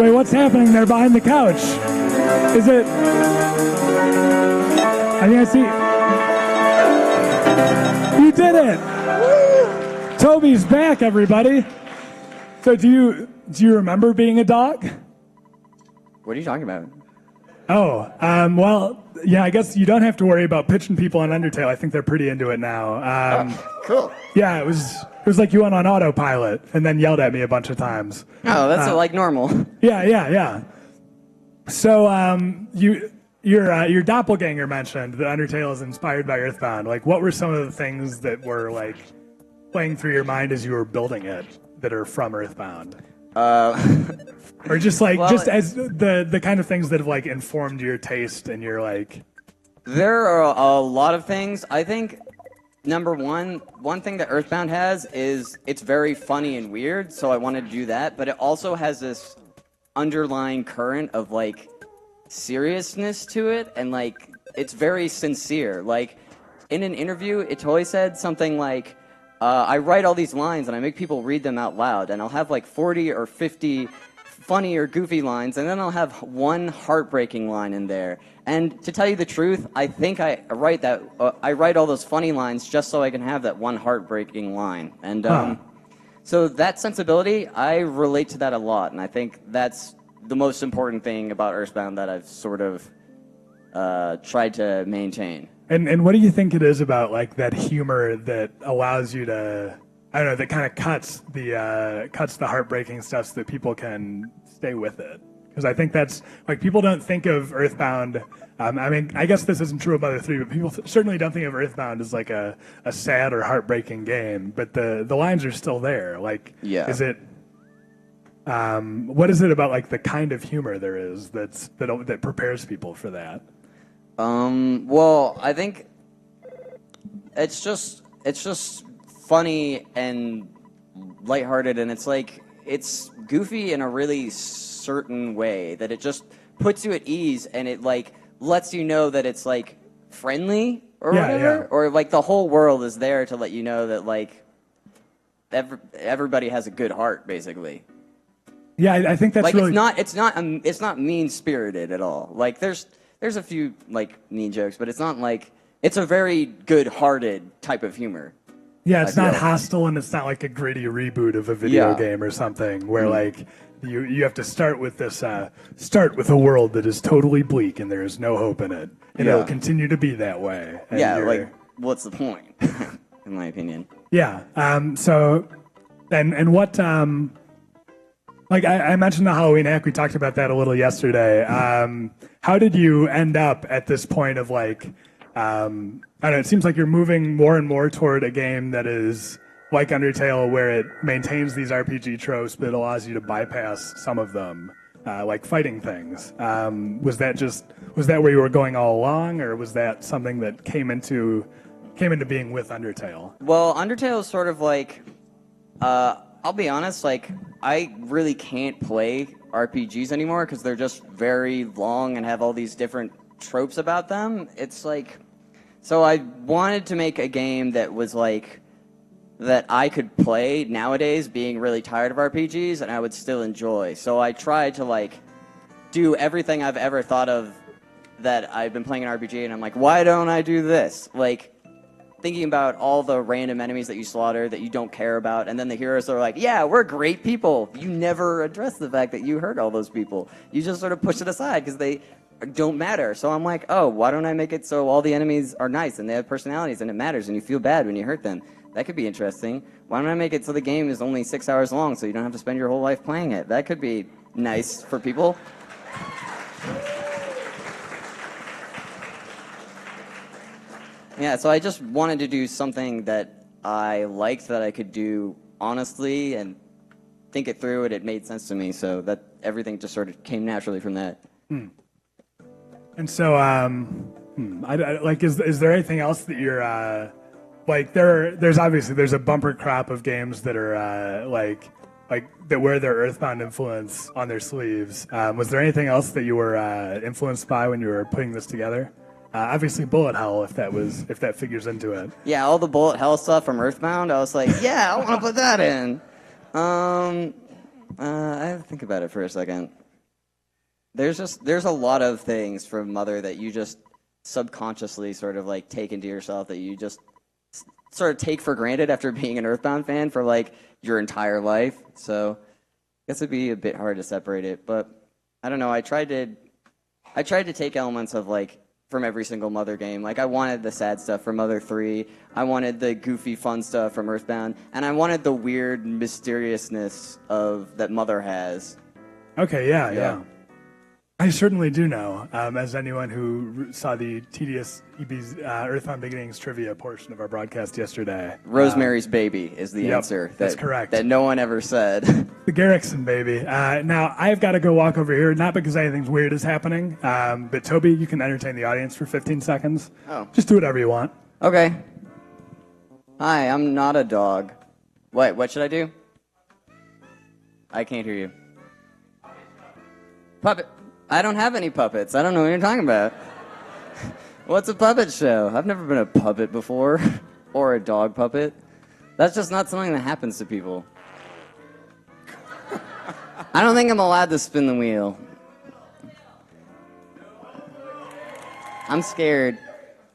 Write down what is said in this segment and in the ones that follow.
Wait, what's happening there behind the couch? Is it? I think I see. You did it! Toby's back, everybody. So do you remember being a dog? What are you talking about? Oh, well, yeah, I guess you don't have to worry about pitching people on Undertale. I think they're pretty into it now. Cool. Yeah, it was like you went on autopilot and then yelled at me a bunch of times. Oh, that's like normal. Yeah. So, your doppelganger mentioned that Undertale is inspired by Earthbound. Like, what were some of the things that were like playing through your mind as you were building it that are from Earthbound? Or just like as the kind of things that have like informed your taste and your like. There are a lot of things. I think number one thing that Earthbound has is it's very funny and weird, so I wanted to do that, but it also has this underlying current of like seriousness to it, and like it's very sincere. Like in an interview, it totally said something like, I write all these lines and I make people read them out loud, and I'll have like 40 or 50 funny or goofy lines, and then I'll have one heartbreaking line in there. And to tell you the truth, I think I write all those funny lines just so I can have that one heartbreaking line. And so that sensibility, I relate to that a lot, and I think that's the most important thing about Earthbound that I've sort of tried to maintain. And what do you think it is about like that humor that allows you to, I don't know, that kind of cuts the heartbreaking stuff so that people can stay with it? Because I think that's like people don't think of Earthbound. I mean, I guess this isn't true of Mother 3, but people certainly don't think of Earthbound as like a sad or heartbreaking game. But the lines are still there. Like, yeah. Is it? What is it about like the kind of humor there is that prepares people for that? Well, I think it's just funny and lighthearted, and it's goofy in a really certain way that it just puts you at ease, and it like lets you know that it's like friendly or whatever, or like the whole world is there to let you know that like everybody has a good heart, basically. Yeah, I think that's like really... it's not mean-spirited at all. Like there's a few like mean jokes, but it's not like it's a very good-hearted type of humor. Yeah, it's not hostile, and it's not like a gritty reboot of a video game or something where like you have to start with a world that is totally bleak and there is no hope in it, and it'll continue to be that way. And like what's the point, in my opinion? Yeah. So, and what like I mentioned the Halloween hack. We talked about that a little yesterday. How did you end up at this point of like? I don't know, it seems like you're moving more and more toward a game that is like Undertale, where it maintains these RPG tropes, but it allows you to bypass some of them, like fighting things. Was that where you were going all along, or was that something that came into being with Undertale? Well, Undertale is sort of like, I'll be honest, like I really can't play RPGs anymore because they're just very long and have all these different tropes about them. It's like, so I wanted to make a game that was like that I could play nowadays, being really tired of RPGs, and I would still enjoy. So I tried to like do everything I've ever thought of that I've been playing an RPG, and I'm like, why don't I do this? Like thinking about all the random enemies that you slaughter that you don't care about, and then the heroes are like, yeah, we're great people. You never address the fact that you hurt all those people. You just sort of push it aside because they don't matter. So I'm like, oh, why don't I make it so all the enemies are nice and they have personalities and it matters and you feel bad when you hurt them? That could be interesting. Why don't I make it so the game is only 6 hours long so you don't have to spend your whole life playing it? That could be nice for people. Yeah, so I just wanted to do something that I liked, that I could do honestly and think it through, and it made sense to me, so that everything just sort of came naturally from that. And so, like, is there anything else that you're, like, there's a bumper crop of games that are, like that wear their Earthbound influence on their sleeves. Was there anything else that you were influenced by when you were putting this together? Obviously, Bullet Hell, if that figures into it. Yeah, all the Bullet Hell stuff from Earthbound, I was like, yeah, I want to put that in. I have to think about it for a second. there's a lot of things from Mother that you just subconsciously sort of like take into yourself that you just sort of take for granted after being an Earthbound fan for like your entire life. So I guess it'd be a bit hard to separate it, but I don't know. I tried to take elements of like from every single Mother game. Like I wanted the sad stuff from Mother 3. I wanted the goofy fun stuff from Earthbound, and I wanted the weird mysteriousness of that Mother has. Okay, yeah. I certainly do know, as anyone who saw the tedious EB's Earthbound Beginnings trivia portion of our broadcast yesterday. Rosemary's Baby is the answer. That's correct. That no one ever said. The Garrickson baby. Now, I've got to go walk over here, not because anything weird is happening, but Toby, you can entertain the audience for 15 seconds. Oh. Just do whatever you want. Okay. Hi, I'm not a dog. What should I do? I can't hear you. Puppet. I don't have any puppets. I don't know what you're talking about. What's a puppet show? I've never been a puppet before. Or a dog puppet. That's just not something that happens to people. I don't think I'm allowed to spin the wheel. I'm scared.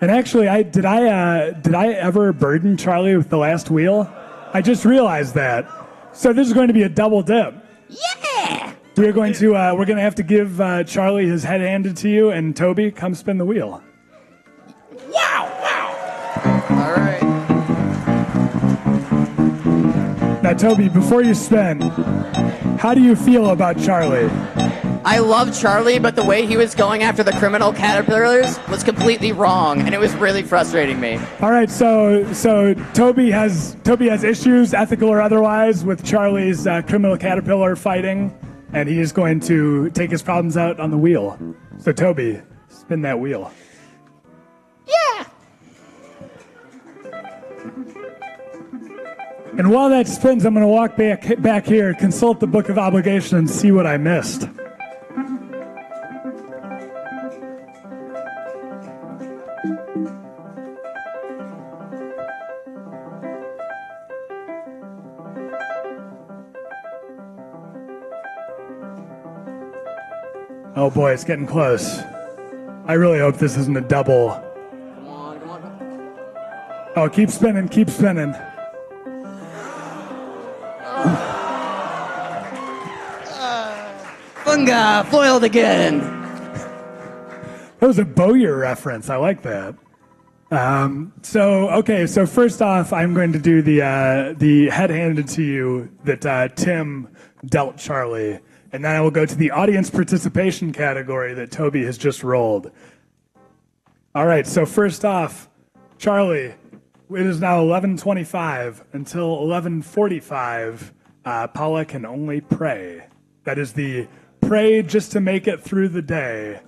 And actually, did I ever burden Charlie with the last wheel? I just realized that. So this is going to be a double dip. Yeah! We're going to have to give Charlie his head handed to you, and Toby, come spin the wheel. Wow! All right. Now, Toby, before you spin, how do you feel about Charlie? I love Charlie, but the way he was going after the criminal caterpillars was completely wrong, and it was really frustrating me. All right, so Toby has issues, ethical or otherwise, with Charlie's criminal caterpillar fighting. And he is going to take his problems out on the wheel. So, Toby, spin that wheel. Yeah! And while that spins, I'm going to walk back here, consult the Book of Obligation, and see what I missed. Oh boy, it's getting close. I really hope this isn't a double. Come on. Oh, keep spinning. Funga, foiled again. That was a Bowyer reference. I like that. So first off, I'm going to do the head handed to you that Tim dealt Charlie. And then I will go to the audience participation category that Toby has just rolled. All right, so first off, Charlie, it is now 11:25. Until 11:45, Paula can only pray. That is the pray just to make it through the day.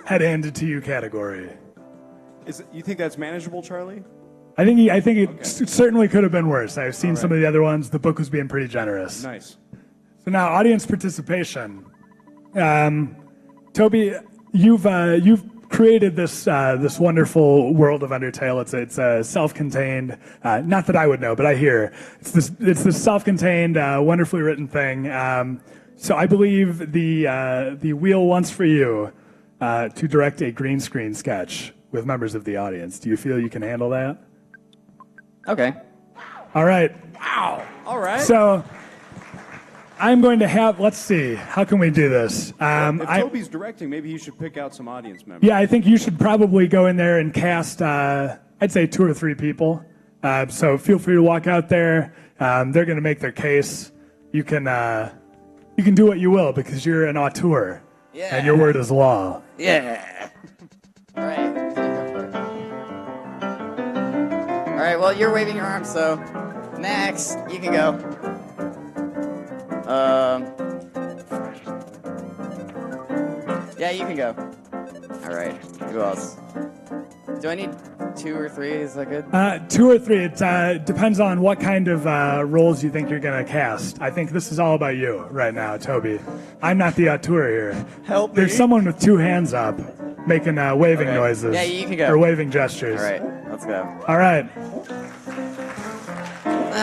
Head handed to you category. You think that's manageable, Charlie? I think it certainly could have been worse. I've seen some of the other ones. The book was being pretty generous. Nice. So now, audience participation. Toby, you've created this wonderful world of Undertale. It's self-contained. Not that I would know, but I hear it's this self-contained, wonderfully written thing. So I believe the wheel wants for you to direct a green screen sketch with members of the audience. Do you feel you can handle that? Okay. All right. Wow. All right. So I'm going to have, let's see, how can we do this? If Toby's directing, maybe he should pick out some audience members. Yeah, I think you should probably go in there and cast, I'd say 2 or 3 people. So feel free to walk out there. They're going to make their case. You can do what you will because you're an auteur. Yeah. And your word is law. Yeah. All right. All right, well, you're waving your arm, so Max, you can go. Yeah, you can go. All right. Who else? Do I need 2 or 3? Is that good? 2 or 3. It depends on what kind of roles you think you're going to cast. I think this is all about you right now, Toby. I'm not the auteur here. Help me. There's someone with 2 hands up making waving noises. Yeah, you can go. Or waving gestures. All right, let's go. All right.